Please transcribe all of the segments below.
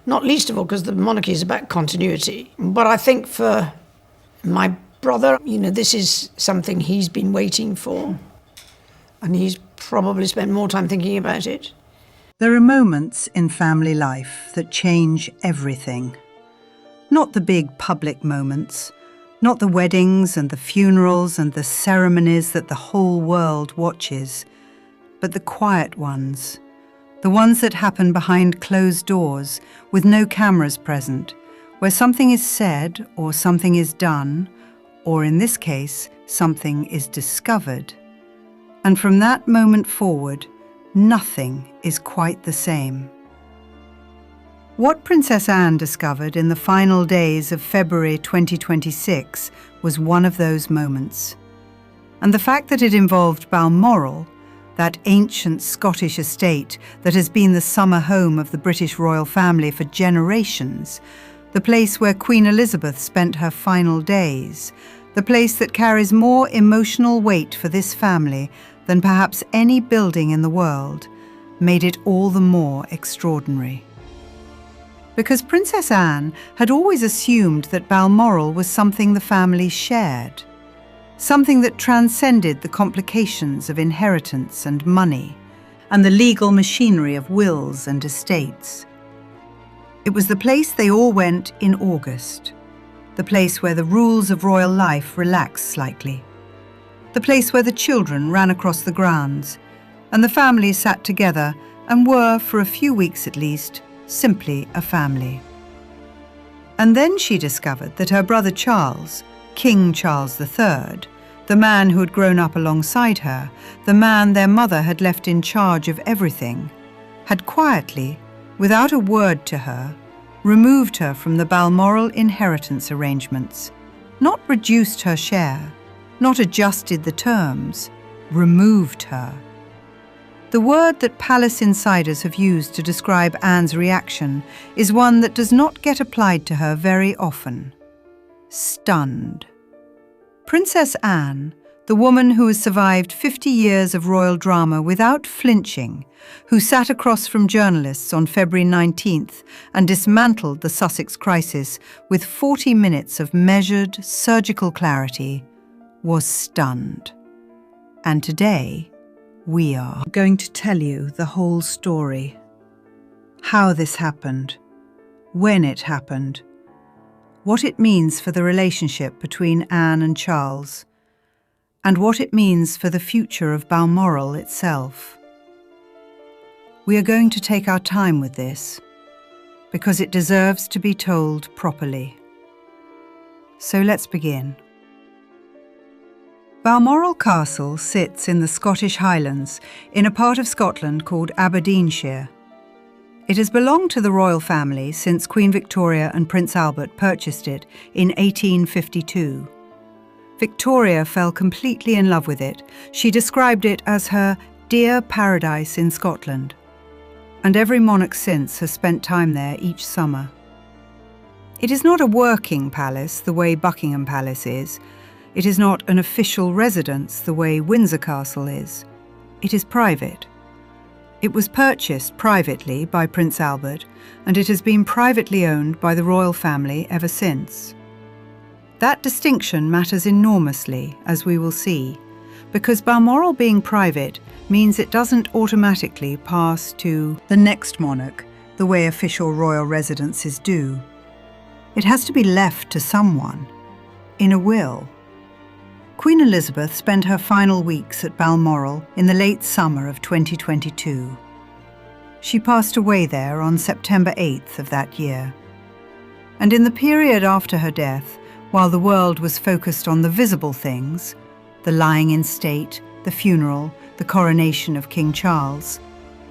not least of all because the monarchy is about continuity. But I think for my brother, this is something he's been waiting for, and he's probably spent more time thinking about it. There are moments in family life that change everything. Not the big public moments, not the weddings and the funerals and the ceremonies that the whole world watches, but the quiet ones, the ones that happen behind closed doors with no cameras present, where something is said or something is done, or in this case, something is discovered. And from that moment forward, nothing is quite the same. What Princess Anne discovered in the final days of February 2026 was one of those moments. And the fact that it involved Balmoral, that ancient Scottish estate that has been the summer home of the British royal family for generations, the place where Queen Elizabeth spent her final days, the place that carries more emotional weight for this family than perhaps any building in the world, made it all the more extraordinary. Because Princess Anne had always assumed that Balmoral was something the family shared, something that transcended the complications of inheritance and money, and the legal machinery of wills and estates. It was the place they all went in August, the place where the rules of royal life relaxed slightly, the place where the children ran across the grounds, and the family sat together and were, for a few weeks at least, simply a family. And then she discovered that her brother Charles, King Charles III, the man who had grown up alongside her, the man their mother had left in charge of everything, had quietly, without a word to her, removed her from the Balmoral inheritance arrangements, not reduced her share, not adjusted the terms, removed her. The word that palace insiders have used to describe Anne's reaction is one that does not get applied to her very often: stunned. Princess Anne, the woman who has survived 50 years of royal drama without flinching, who sat across from journalists on February 19th and dismantled the Sussex crisis with 40 minutes of measured, surgical clarity, was stunned. And today, we are going to tell you the whole story. How this happened, when it happened, what it means for the relationship between Anne and Charles, and what it means for the future of Balmoral itself. We are going to take our time with this, because it deserves to be told properly. So let's begin. Balmoral Castle sits in the Scottish Highlands, in a part of Scotland called Aberdeenshire. It has belonged to the royal family since Queen Victoria and Prince Albert purchased it in 1852. Victoria fell completely in love with it. She described it as her dear paradise in Scotland, and every monarch since has spent time there each summer. It is not a working palace the way Buckingham Palace is. It is not an official residence the way Windsor Castle is. It is private. It was purchased privately by Prince Albert, and it has been privately owned by the royal family ever since. That distinction matters enormously, as we will see, because Balmoral being private means it doesn't automatically pass to the next monarch the way official royal residences do. It has to be left to someone, in a will. Queen Elizabeth spent her final weeks at Balmoral in the late summer of 2022. She passed away there on September 8th of that year. And in the period after her death, while the world was focused on the visible things, the lying in state, the funeral, the coronation of King Charles,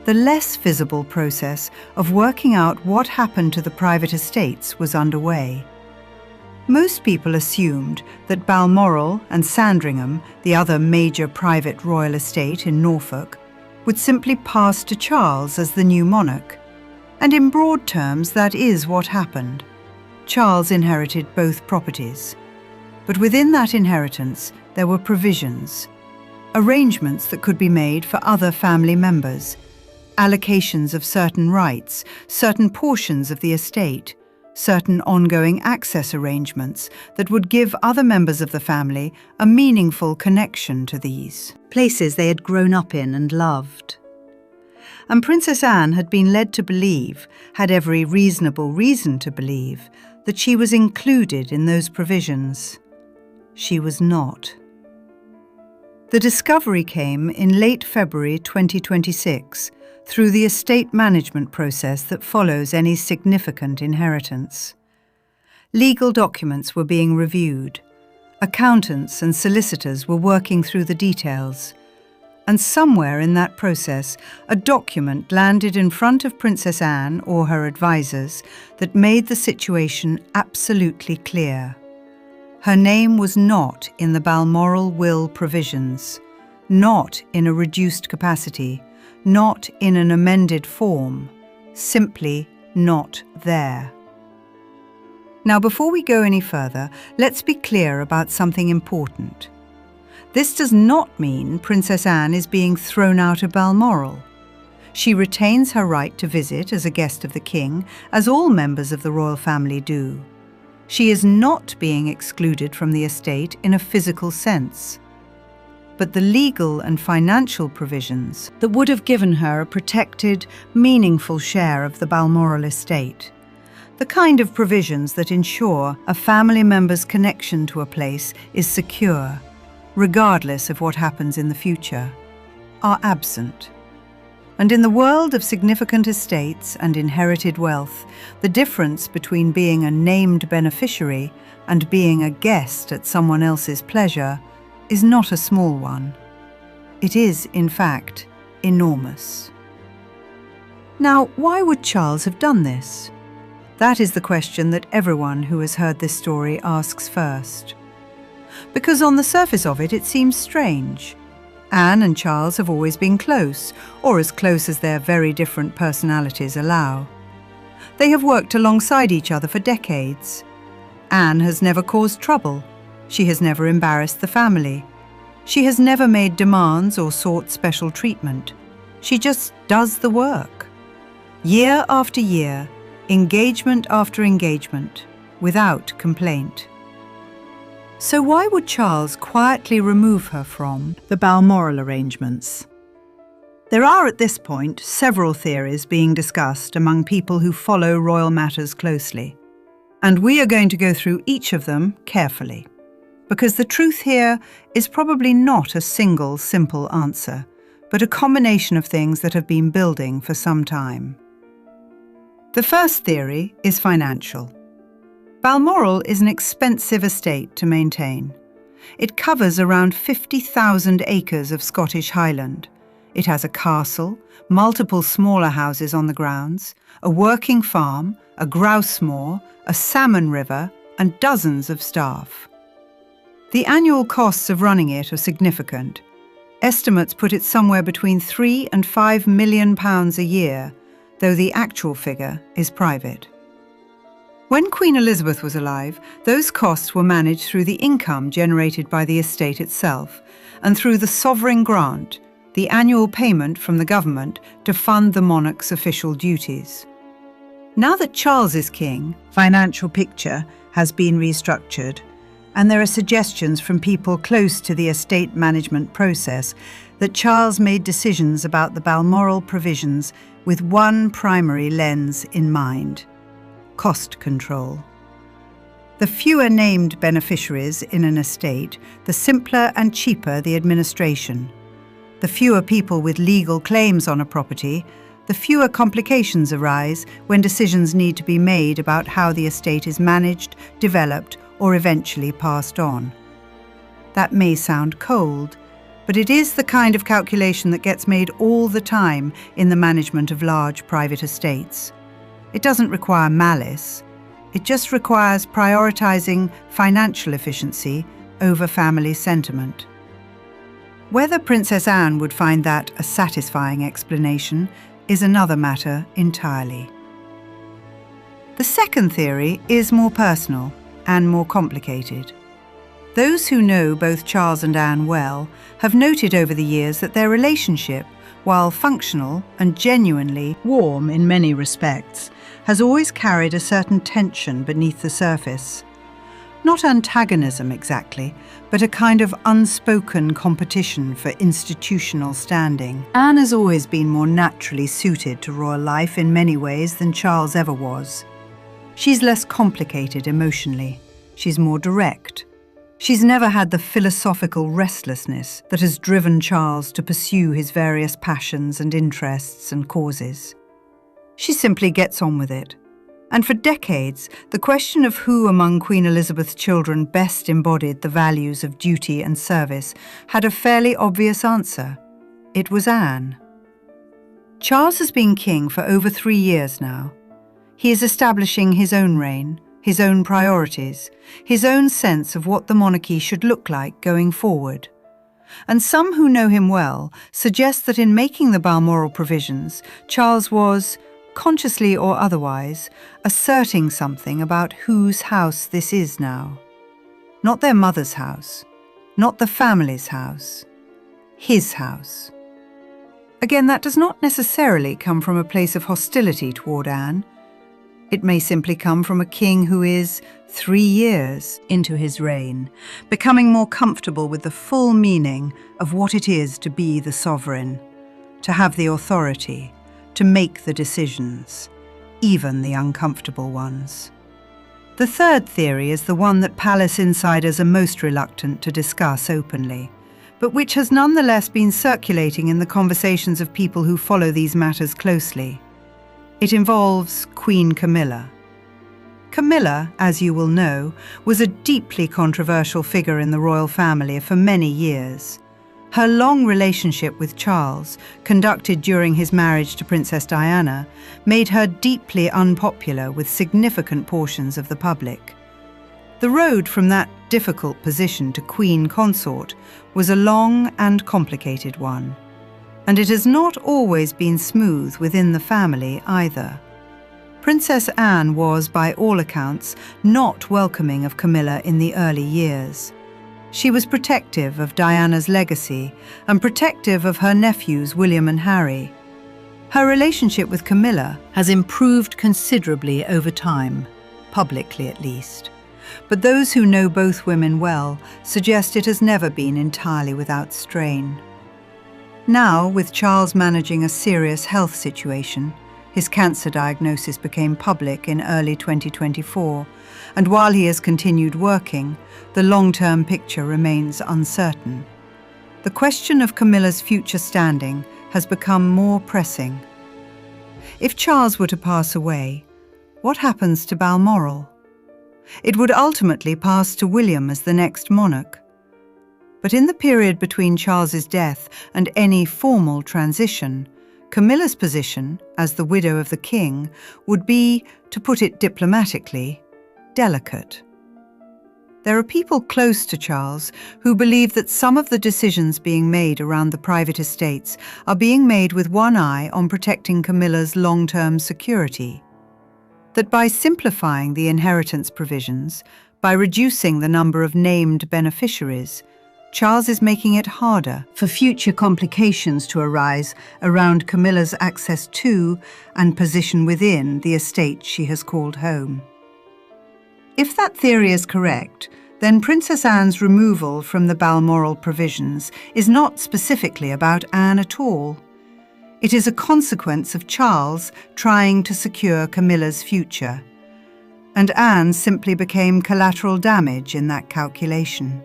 the less visible process of working out what happened to the private estates was underway. Most people assumed that Balmoral and Sandringham, the other major private royal estate in Norfolk, would simply pass to Charles as the new monarch. And in broad terms, that is what happened. Charles inherited both properties. But within that inheritance, there were provisions, arrangements that could be made for other family members, allocations of certain rights, certain portions of the estate, certain ongoing access arrangements that would give other members of the family a meaningful connection to these places they had grown up in and loved. And Princess Anne had been led to believe, had every reasonable reason to believe, that she was included in those provisions. She was not. The discovery came in late February 2026 through the estate management process that follows any significant inheritance. Legal documents were being reviewed. Accountants and solicitors were working through the details. And somewhere in that process, a document landed in front of Princess Anne or her advisors that made the situation absolutely clear. Her name was not in the Balmoral will provisions, not in a reduced capacity, not in an amended form, simply not there. Now, before we go any further, let's be clear about something important. This does not mean Princess Anne is being thrown out of Balmoral. She retains her right to visit as a guest of the king, as all members of the royal family do. She is not being excluded from the estate in a physical sense. But the legal and financial provisions that would have given her a protected, meaningful share of the Balmoral estate, the kind of provisions that ensure a family member's connection to a place is secure, regardless of what happens in the future, are absent. And in the world of significant estates and inherited wealth, the difference between being a named beneficiary and being a guest at someone else's pleasure is not a small one. It is, in fact, enormous. Now, why would Charles have done this? That is the question that everyone who has heard this story asks first. Because on the surface of it, it seems strange. Anne and Charles have always been close, or as close as their very different personalities allow. They have worked alongside each other for decades. Anne has never caused trouble. She has never embarrassed the family. She has never made demands or sought special treatment. She just does the work. Year after year, engagement after engagement, without complaint. So why would Charles quietly remove her from the Balmoral arrangements? There are at this point several theories being discussed among people who follow royal matters closely, and we are going to go through each of them carefully, because the truth here is probably not a single simple answer, but a combination of things that have been building for some time. The first theory is financial. Balmoral is an expensive estate to maintain. It covers around 50,000 acres of Scottish Highland. It has a castle, multiple smaller houses on the grounds, a working farm, a grouse moor, a salmon river, and dozens of staff. The annual costs of running it are significant. Estimates put it somewhere between £3 and £5 million a year, though the actual figure is private. When Queen Elizabeth was alive, those costs were managed through the income generated by the estate itself and through the sovereign grant, the annual payment from the government to fund the monarch's official duties. Now that Charles is king, the financial picture has been restructured, and there are suggestions from people close to the estate management process that Charles made decisions about the Balmoral provisions with one primary lens in mind: cost control. The fewer named beneficiaries in an estate, the simpler and cheaper the administration. The fewer people with legal claims on a property, the fewer complications arise when decisions need to be made about how the estate is managed, developed, or eventually passed on. That may sound cold, but it is the kind of calculation that gets made all the time in the management of large private estates. It doesn't require malice. It just requires prioritizing financial efficiency over family sentiment. Whether Princess Anne would find that a satisfying explanation is another matter entirely. The second theory is more personal and more complicated. Those who know both Charles and Anne well have noted over the years that their relationship while functional and genuinely warm in many respects, has always carried a certain tension beneath the surface. Not antagonism exactly, but a kind of unspoken competition for institutional standing. Anne has always been more naturally suited to royal life in many ways than Charles ever was. She's less complicated emotionally. She's more direct. She's never had the philosophical restlessness that has driven Charles to pursue his various passions and interests and causes. She simply gets on with it. And for decades, the question of who among Queen Elizabeth's children best embodied the values of duty and service had a fairly obvious answer. It was Anne. Charles has been king for over 3 years now. He is establishing his own reign, his own priorities, his own sense of what the monarchy should look like going forward. And some who know him well suggest that in making the Balmoral provisions, Charles was, consciously or otherwise, asserting something about whose house this is now. Not their mother's house, not the family's house, his house. Again, that does not necessarily come from a place of hostility toward Anne. It may simply come from a king who is 3 years into his reign, becoming more comfortable with the full meaning of what it is to be the sovereign, to have the authority, to make the decisions, even the uncomfortable ones. The third theory is the one that palace insiders are most reluctant to discuss openly, but which has nonetheless been circulating in the conversations of people who follow these matters closely. It involves Queen Camilla. Camilla, as you will know, was a deeply controversial figure in the royal family for many years. Her long relationship with Charles, conducted during his marriage to Princess Diana, made her deeply unpopular with significant portions of the public. The road from that difficult position to Queen Consort was a long and complicated one, and it has not always been smooth within the family either. Princess Anne was, by all accounts, not welcoming of Camilla in the early years. She was protective of Diana's legacy and protective of her nephews William and Harry. Her relationship with Camilla has improved considerably over time, publicly at least. But those who know both women well suggest it has never been entirely without strain. Now, with Charles managing a serious health situation, his cancer diagnosis became public in early 2024, and while he has continued working, the long-term picture remains uncertain. The question of Camilla's future standing has become more pressing. If Charles were to pass away, what happens to Balmoral? It would ultimately pass to William as the next monarch. But in the period between Charles's death and any formal transition, Camilla's position, as the widow of the king, would be, to put it diplomatically, delicate. There are people close to Charles who believe that some of the decisions being made around the private estates are being made with one eye on protecting Camilla's long-term security. That by simplifying the inheritance provisions, by reducing the number of named beneficiaries, Charles is making it harder for future complications to arise around Camilla's access to and position within the estate she has called home. If that theory is correct, then Princess Anne's removal from the Balmoral provisions is not specifically about Anne at all. It is a consequence of Charles trying to secure Camilla's future, and Anne simply became collateral damage in that calculation.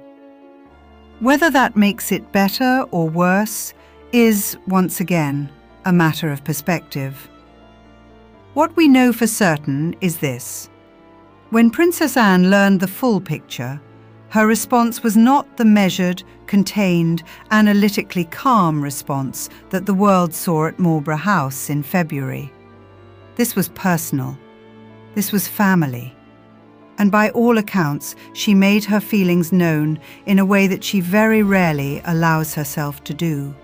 Whether that makes it better or worse is, once again, a matter of perspective. What we know for certain is this. When Princess Anne learned the full picture, her response was not the measured, contained, analytically calm response that the world saw at Marlborough House in February. This was personal. This was family. And by all accounts, she made her feelings known in a way that she very rarely allows herself to do.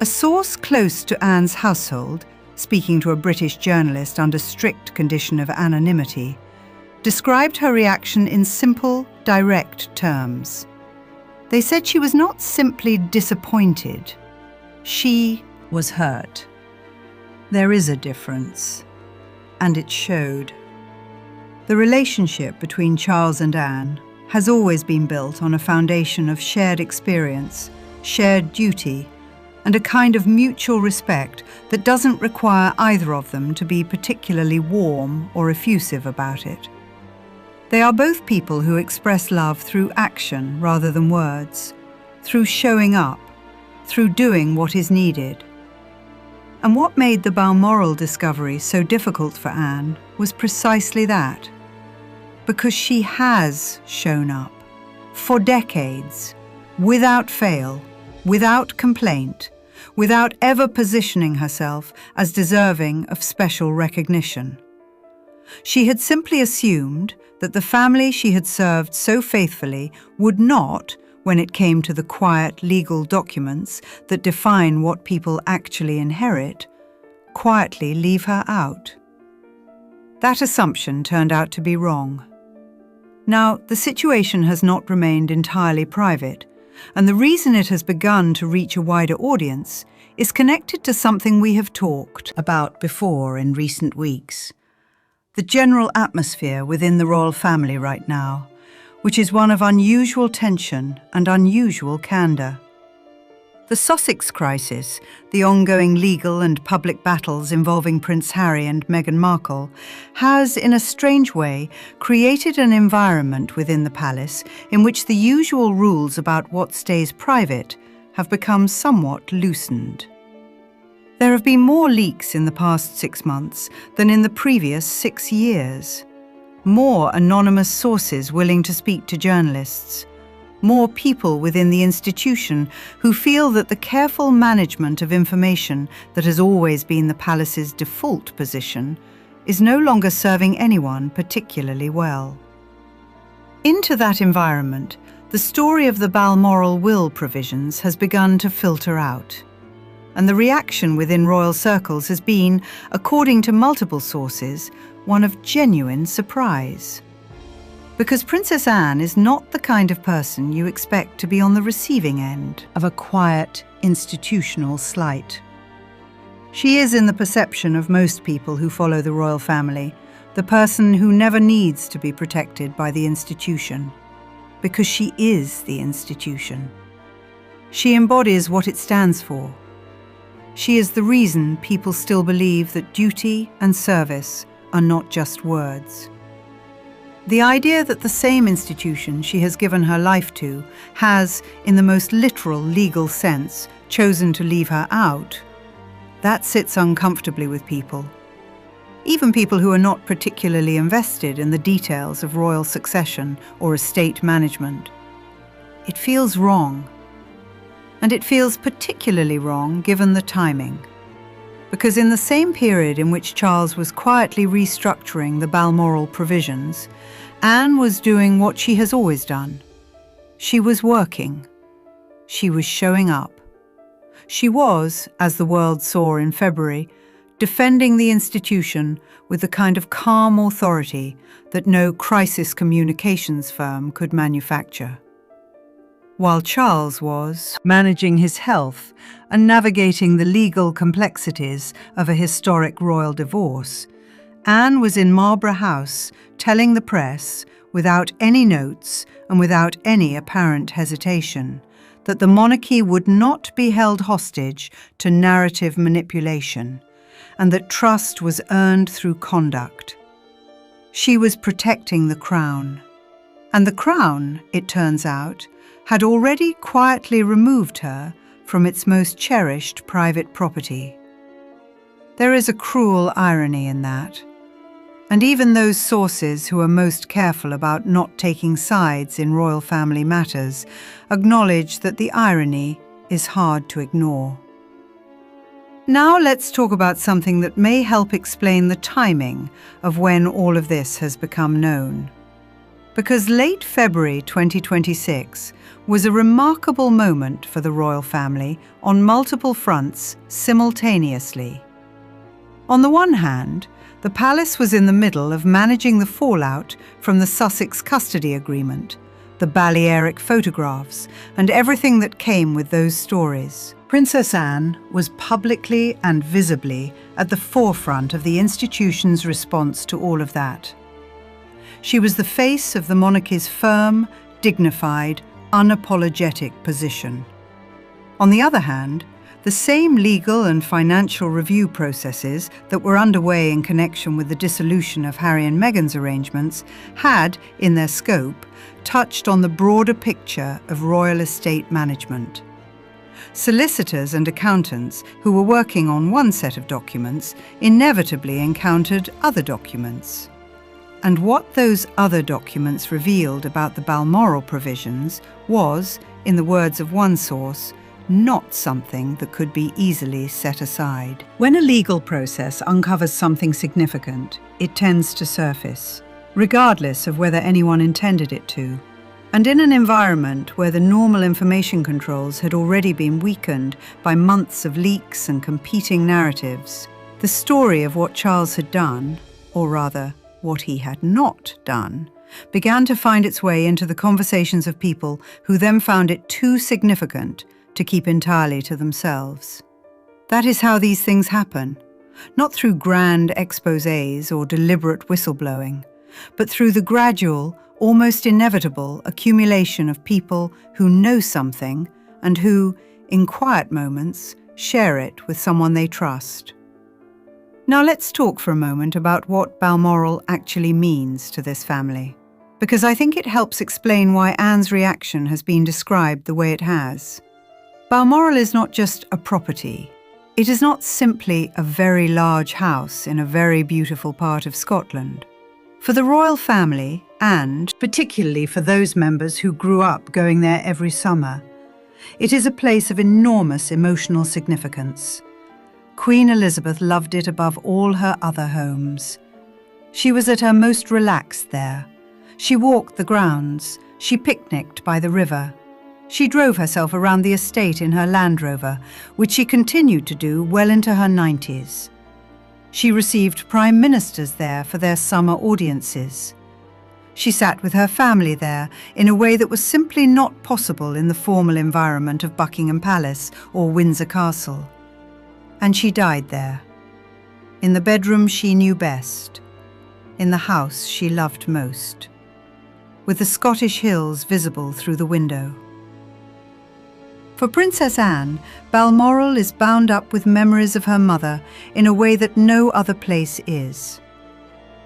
A source close to Anne's household, speaking to a British journalist under strict condition of anonymity, described her reaction in simple, direct terms. They said she was not simply disappointed. She was hurt. There is a difference, and it showed. The relationship between Charles and Anne has always been built on a foundation of shared experience, shared duty, and a kind of mutual respect that doesn't require either of them to be particularly warm or effusive about it. They are both people who express love through action rather than words, through showing up, through doing what is needed. And what made the Balmoral discovery so difficult for Anne was precisely that. Because she has shown up, for decades, without fail, without complaint, without ever positioning herself as deserving of special recognition. She had simply assumed that the family she had served so faithfully would not, when it came to the quiet legal documents that define what people actually inherit, quietly leave her out. That assumption turned out to be wrong. Now, the situation has not remained entirely private, and the reason it has begun to reach a wider audience is connected to something we have talked about before in recent weeks. The general atmosphere within the royal family right now, which is one of unusual tension and unusual candour. The Sussex crisis, the ongoing legal and public battles involving Prince Harry and Meghan Markle, has, in a strange way, created an environment within the palace in which the usual rules about what stays private have become somewhat loosened. There have been more leaks in the past 6 months than in the previous 6 years. More anonymous sources willing to speak to journalists. More people within the institution who feel that the careful management of information that has always been the palace's default position is no longer serving anyone particularly well. Into that environment, the story of the Balmoral will provisions has begun to filter out. And the reaction within royal circles has been, according to multiple sources, one of genuine surprise. Because Princess Anne is not the kind of person you expect to be on the receiving end of a quiet, institutional slight. She is, in the perception of most people who follow the royal family, the person who never needs to be protected by the institution, because she is the institution. She embodies what it stands for. She is the reason people still believe that duty and service are not just words. The idea that the same institution she has given her life to has, in the most literal legal sense, chosen to leave her out, that sits uncomfortably with people. Even people who are not particularly invested in the details of royal succession or estate management. It feels wrong. And it feels particularly wrong given the timing. Because in the same period in which Charles was quietly restructuring the Balmoral provisions, Anne was doing what she has always done. She was working. She was showing up. She was, as the world saw in February, defending the institution with the kind of calm authority that no crisis communications firm could manufacture. While Charles was managing his health and navigating the legal complexities of a historic royal divorce, Anne was in Marlborough House telling the press, without any notes and without any apparent hesitation, that the monarchy would not be held hostage to narrative manipulation and that trust was earned through conduct. She was protecting the crown. And the crown, it turns out, had already quietly removed her from its most cherished private property. There is a cruel irony in that. And even those sources who are most careful about not taking sides in royal family matters acknowledge that the irony is hard to ignore. Now let's talk about something that may help explain the timing of when all of this has become known. Because late February 2026 was a remarkable moment for the royal family on multiple fronts simultaneously. On the one hand, the palace was in the middle of managing the fallout from the Sussex custody agreement, the Balearic photographs, and everything that came with those stories. Princess Anne was publicly and visibly at the forefront of the institution's response to all of that. She was the face of the monarchy's firm, dignified, unapologetic position. On the other hand, the same legal and financial review processes that were underway in connection with the dissolution of Harry and Meghan's arrangements had, in their scope, touched on the broader picture of royal estate management. Solicitors and accountants who were working on one set of documents inevitably encountered other documents. And what those other documents revealed about the Balmoral provisions was, in the words of one source, not something that could be easily set aside. When a legal process uncovers something significant, it tends to surface, regardless of whether anyone intended it to. And in an environment where the normal information controls had already been weakened by months of leaks and competing narratives, the story of what Charles had done, or rather, what he had not done, began to find its way into the conversations of people who then found it too significant to keep entirely to themselves. That is how these things happen, not through grand exposés or deliberate whistleblowing, but through the gradual, almost inevitable accumulation of people who know something and who, in quiet moments, share it with someone they trust. Now let's talk for a moment about what Balmoral actually means to this family, because I think it helps explain why Anne's reaction has been described the way it has. Balmoral is not just a property. It is not simply a very large house in a very beautiful part of Scotland. For the royal family, and particularly for those members who grew up going there every summer, it is a place of enormous emotional significance. Queen Elizabeth loved it above all her other homes. She was at her most relaxed there. She walked the grounds. She picnicked by the river. She drove herself around the estate in her Land Rover, which she continued to do well into her 90s. She received prime ministers there for their summer audiences. She sat with her family there in a way that was simply not possible in the formal environment of Buckingham Palace or Windsor Castle. And she died there, in the bedroom she knew best, in the house she loved most, with the Scottish hills visible through the window. For Princess Anne, Balmoral is bound up with memories of her mother in a way that no other place is.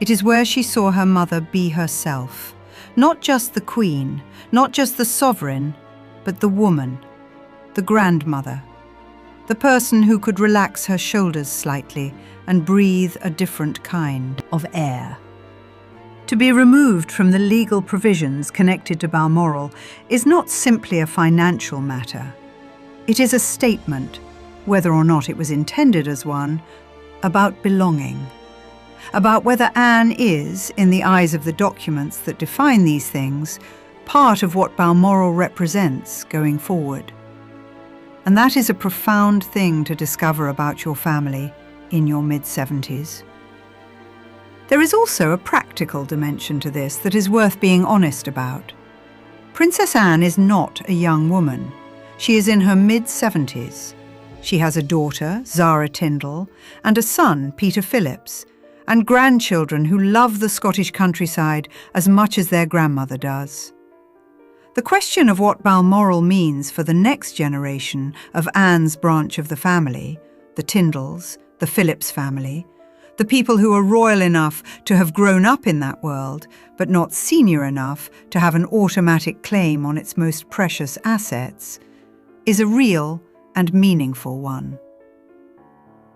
It is where she saw her mother be herself, not just the queen, not just the sovereign, but the woman, the grandmother, the person who could relax her shoulders slightly and breathe a different kind of air. To be removed from the legal provisions connected to Balmoral is not simply a financial matter. It is a statement, whether or not it was intended as one, about belonging, about whether Anne is, in the eyes of the documents that define these things, part of what Balmoral represents going forward. And that is a profound thing to discover about your family in your mid-70s. There is also a practical dimension to this that is worth being honest about. Princess Anne is not a young woman. She is in her mid-70s. She has a daughter, Zara Tyndall, and a son, Peter Phillips, and grandchildren who love the Scottish countryside as much as their grandmother does. The question of what Balmoral means for the next generation of Anne's branch of the family, the Tyndalls, the Phillips family, the people who are royal enough to have grown up in that world, but not senior enough to have an automatic claim on its most precious assets, is a real and meaningful one.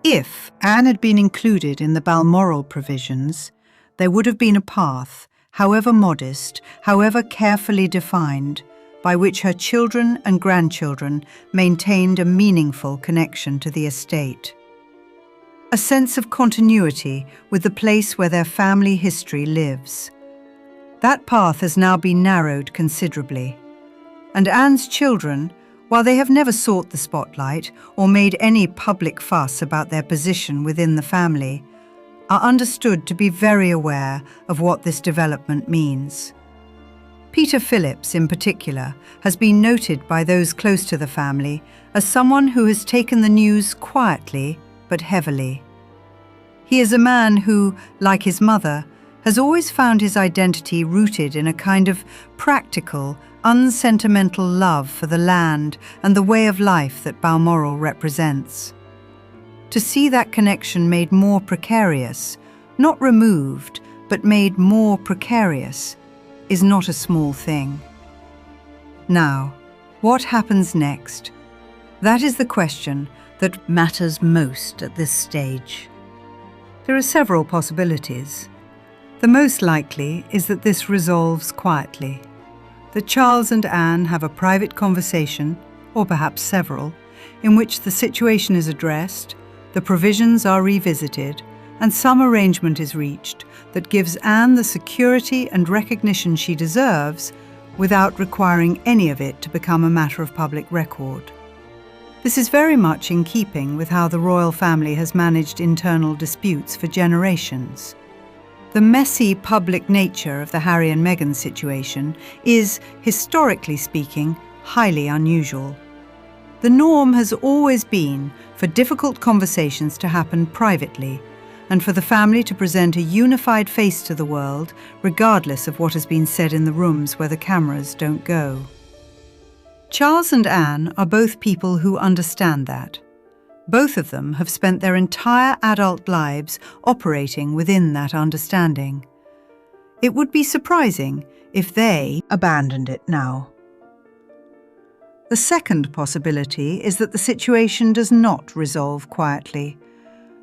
If Anne had been included in the Balmoral provisions, there would have been a path, however modest, however carefully defined, by which her children and grandchildren maintained a meaningful connection to the estate. A sense of continuity with the place where their family history lives. That path has now been narrowed considerably, and Anne's children, while they have never sought the spotlight or made any public fuss about their position within the family, are understood to be very aware of what this development means. Peter Phillips, in particular, has been noted by those close to the family as someone who has taken the news quietly but heavily. He is a man who, like his mother, has always found his identity rooted in a kind of practical, unsentimental love for the land and the way of life that Balmoral represents. To see that connection made more precarious, not removed, but made more precarious, is not a small thing. Now, what happens next? That is the question that matters most at this stage. There are several possibilities. The most likely is that this resolves quietly, that Charles and Anne have a private conversation, or perhaps several, in which the situation is addressed, the provisions are revisited, and some arrangement is reached that gives Anne the security and recognition she deserves without requiring any of it to become a matter of public record. This is very much in keeping with how the royal family has managed internal disputes for generations. The messy public nature of the Harry and Meghan situation is, historically speaking, highly unusual. The norm has always been for difficult conversations to happen privately, and for the family to present a unified face to the world, regardless of what has been said in the rooms where the cameras don't go. Charles and Anne are both people who understand that. Both of them have spent their entire adult lives operating within that understanding. It would be surprising if they abandoned it now. The second possibility is that the situation does not resolve quietly,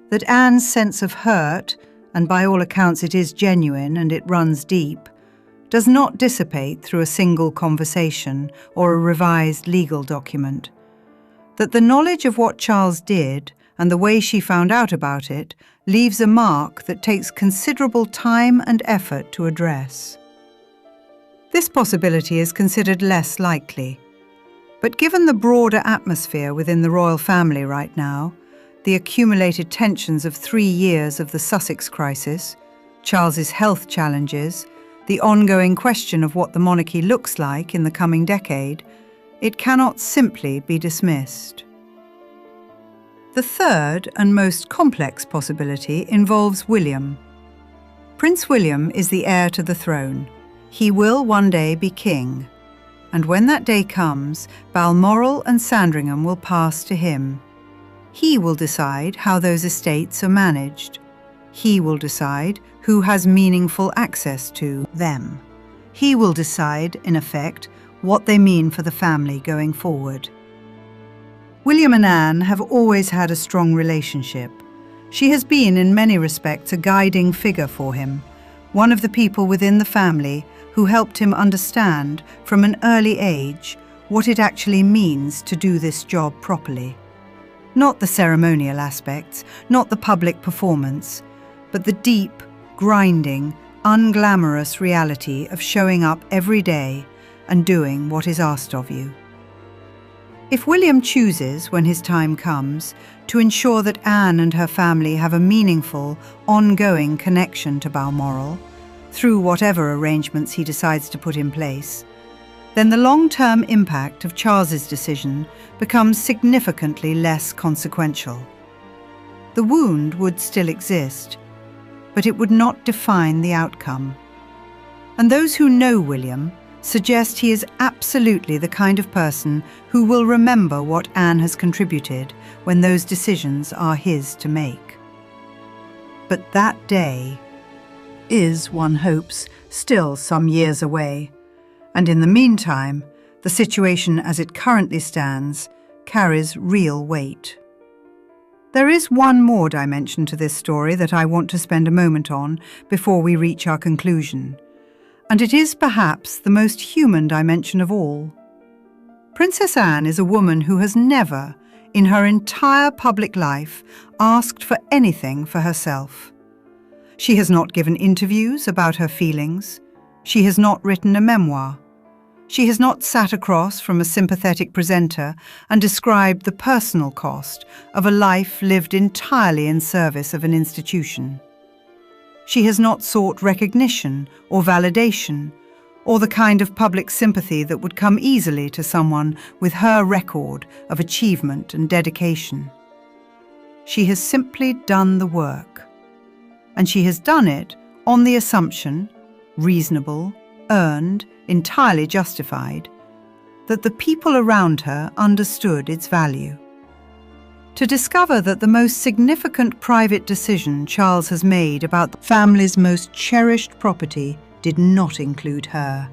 that Anne's sense of hurt, and by all accounts it is genuine and it runs deep, does not dissipate through a single conversation or a revised legal document. That the knowledge of what Charles did and the way she found out about it leaves a mark that takes considerable time and effort to address. This possibility is considered less likely, but given the broader atmosphere within the royal family right now, the accumulated tensions of 3 years of the Sussex crisis, Charles's health challenges, the ongoing question of what the monarchy looks like in the coming decade, it cannot simply be dismissed. The third and most complex possibility involves William. Prince William is the heir to the throne. He will one day be king, and when that day comes, Balmoral and Sandringham will pass to him. He will decide how those estates are managed. He will decide who has meaningful access to them. He will decide, in effect, what they mean for the family going forward. William and Anne have always had a strong relationship. She has been, in many respects, a guiding figure for him, one of the people within the family who helped him understand, from an early age, what it actually means to do this job properly. Not the ceremonial aspects, not the public performance, but the deep, grinding, unglamorous reality of showing up every day and doing what is asked of you. If William chooses, when his time comes, to ensure that Anne and her family have a meaningful, ongoing connection to Balmoral, through whatever arrangements he decides to put in place, then the long-term impact of Charles's decision becomes significantly less consequential. The wound would still exist, but it would not define the outcome. And those who know William suggest he is absolutely the kind of person who will remember what Anne has contributed when those decisions are his to make. But that day is, one hopes, still some years away. And in the meantime, the situation as it currently stands carries real weight. There is one more dimension to this story that I want to spend a moment on before we reach our conclusion, and it is perhaps the most human dimension of all. Princess Anne is a woman who has never, in her entire public life, asked for anything for herself. She has not given interviews about her feelings. She has not written a memoir. She has not sat across from a sympathetic presenter and described the personal cost of a life lived entirely in service of an institution. She has not sought recognition or validation, or the kind of public sympathy that would come easily to someone with her record of achievement and dedication. She has simply done the work, and she has done it on the assumption, reasonable, earned, entirely justified, that the people around her understood its value. To discover that the most significant private decision Charles has made about the family's most cherished property did not include her,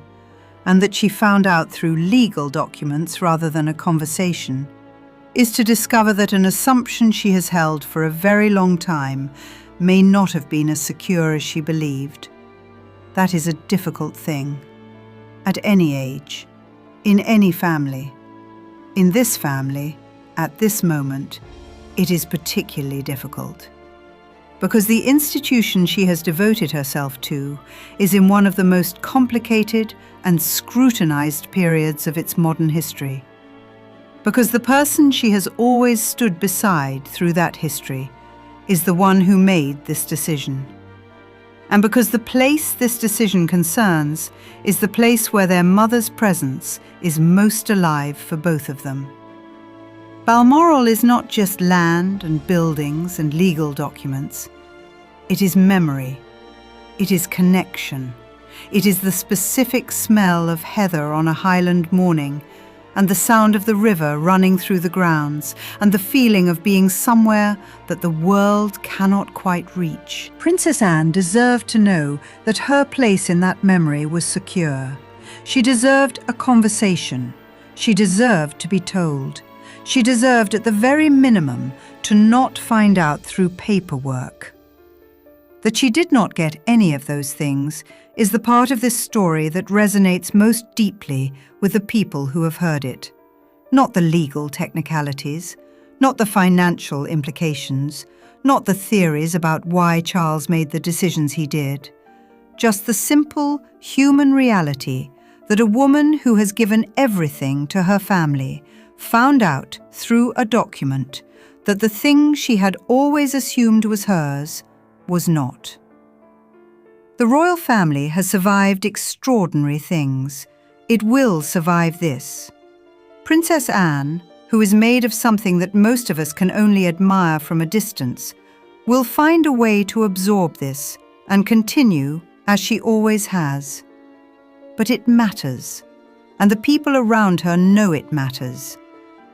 and that she found out through legal documents rather than a conversation, is to discover that an assumption she has held for a very long time may not have been as secure as she believed. That is a difficult thing. At any age, in any family. In this family, at this moment, it is particularly difficult. Because the institution she has devoted herself to is in one of the most complicated and scrutinized periods of its modern history. Because the person she has always stood beside through that history is the one who made this decision. And because the place this decision concerns is the place where their mother's presence is most alive for both of them. Balmoral is not just land and buildings and legal documents. It is memory. It is connection. It is the specific smell of heather on a Highland morning, and the sound of the river running through the grounds, and the feeling of being somewhere that the world cannot quite reach. Princess Anne deserved to know that her place in that memory was secure. She deserved a conversation. She deserved to be told. She deserved, at the very minimum, to not find out through paperwork. That she did not get any of those things is the part of this story that resonates most deeply with the people who have heard it. Not the legal technicalities, not the financial implications, not the theories about why Charles made the decisions he did. Just the simple human reality that a woman who has given everything to her family found out through a document that the thing she had always assumed was hers was not. The royal family has survived extraordinary things. It will survive this. Princess Anne, who is made of something that most of us can only admire from a distance, will find a way to absorb this and continue as she always has. But it matters, and the people around her know it matters.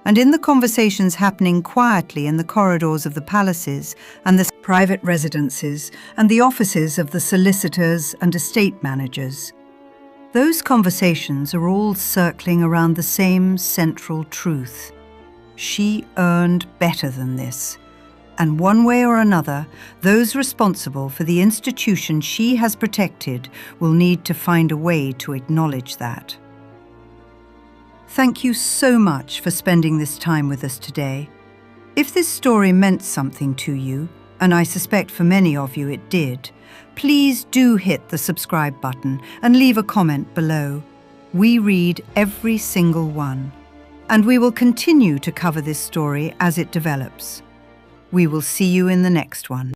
And in the conversations happening quietly in the corridors of the palaces and the private residences and the offices of the solicitors and estate managers, those conversations are all circling around the same central truth. She earned better than this. And one way or another, those responsible for the institution she has protected will need to find a way to acknowledge that. Thank you so much for spending this time with us today. If this story meant something to you, and I suspect for many of you it did, please do hit the subscribe button and leave a comment below. We read every single one, and we will continue to cover this story as it develops. We will see you in the next one.